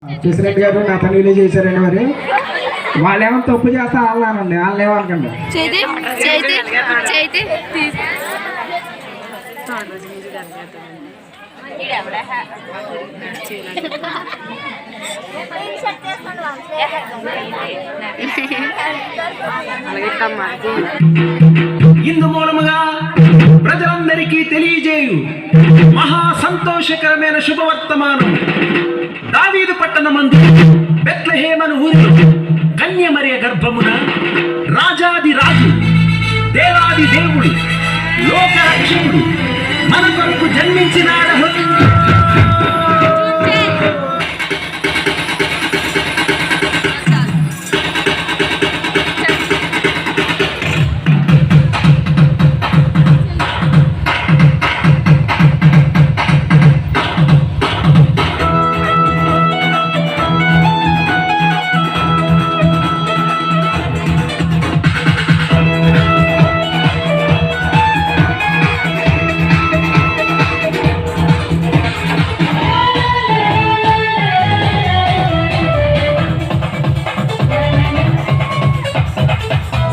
President గారు నా పని విలేజ్ చేశారండి. మరి వాళ్ళు ఏమో తప్పు చేస్తా వాళ్ళనండి, వాళ్ళు ఏమనకండి. ఇందు మూలముగా ప్రజలందరికీ తెలియజేయు మహా సంతోషకరమైన శుభవర్తమానం. దావీదు పట్టణమందు బెత్లెహేమను ఊరిలో కన్యమరియ గర్భమున రాజాది రాజు దేవాది దేవుడు లోకరక్షకుడు మన కొరకు జన్మించినాడు.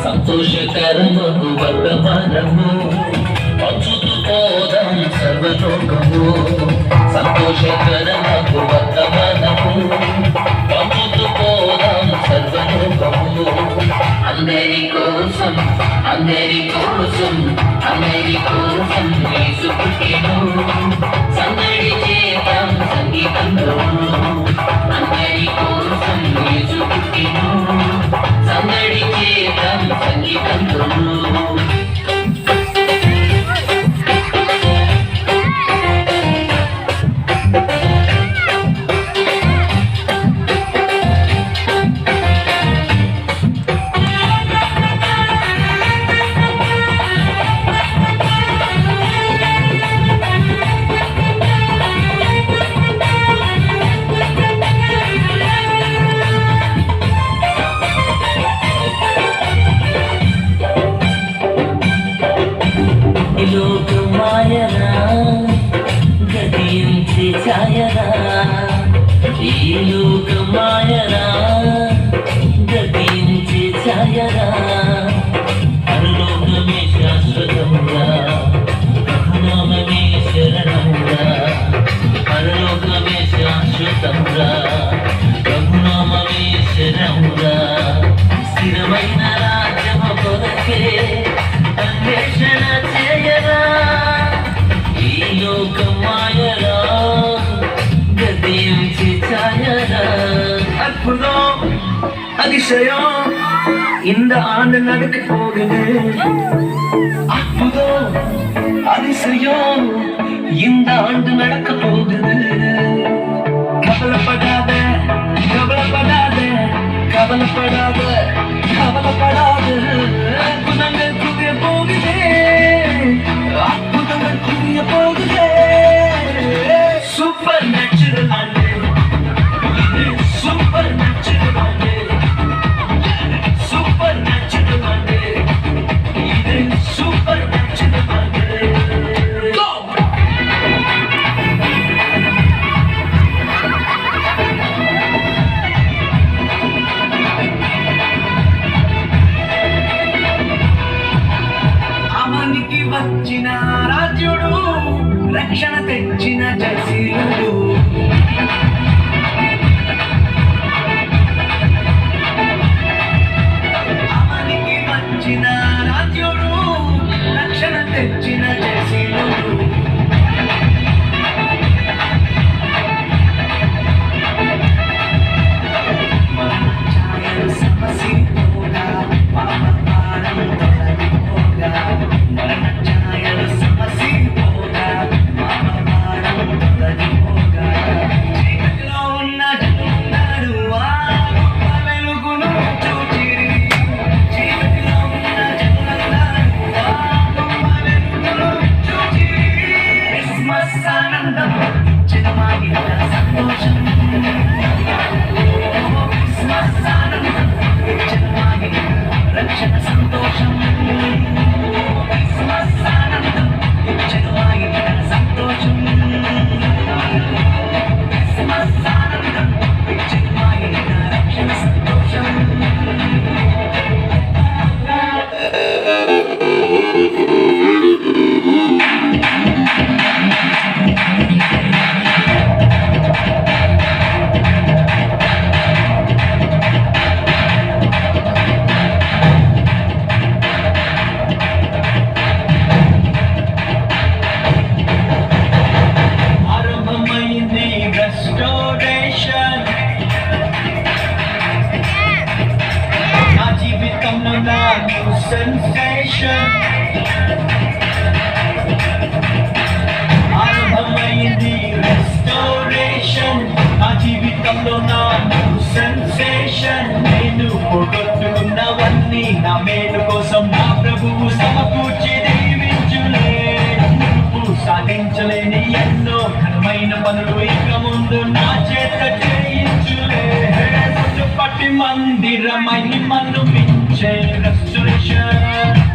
సంతోషకరము వర్తమానము పంచుతూ పోదాం సర్వలోకము. సంతోషకరము వర్తమానము పంచుతూ పోదాం సర్వలోకము. అందరి కోసం అందరి కోసం అందరి కోసం యేసు పుట్టెను. సందడి చేద్దాం సంగీతంలో. అందరి కోసం యేసు పుట్టెను. సందడి చేద్దాం సంగీతంలో. లోకమాయరా గతించి ఛాయరా, ఈ లోకమాయరా గతించి ఛాయరా. పరలోకమే శాశ్వతంగా నామమే శరణంగా. పరలోకమే శాశ్వతంగా ప్రభునామమే శరణంగా. స్థిరమైన రాజ్యము కొరకే అన్వేషణ చేయరా, ఈ లోకమాయరా గతించి ఛాయరా. அற்புதம் அதிசயம் இந்த ஆண்டு நடக்க போகுது. அற்புதம் அதிசயம் இந்த ஆண்டு நடக்க போகுது. கவலைப்படாத கவலைப்படாத கவலைப்படாத கவலைப்படாத. அற்புதங்கள் புதிய போகுதே, அற்புதங்கள் புதிய போகுதே. சூப்பர் நேச்சுரல் ஆண்டு, சூப்பர் நேச்சுரல் ஆண்டு, சூப்பர் நேச்சுரல் ஆண்டு, இது சூப்பர் நேச்சுரல் ஆண்டு. సెన్సేషన్ ఆరంభమైంది రెస్టోరేషన్ నా జీవితంలో నా సెన్సేషన్ నేను పోగొట్టుకున్నవన్నీ నా మేలు కోసం నా ప్రభువు సమకూర్చి దీవించులే నువ్వు సాధించలేని ఎన్నో ఘనమైన పనులు ఇక ముందు నా చేత చేయించులే పట్టి మందిర మహిమను మించే రెస్టోరేషన్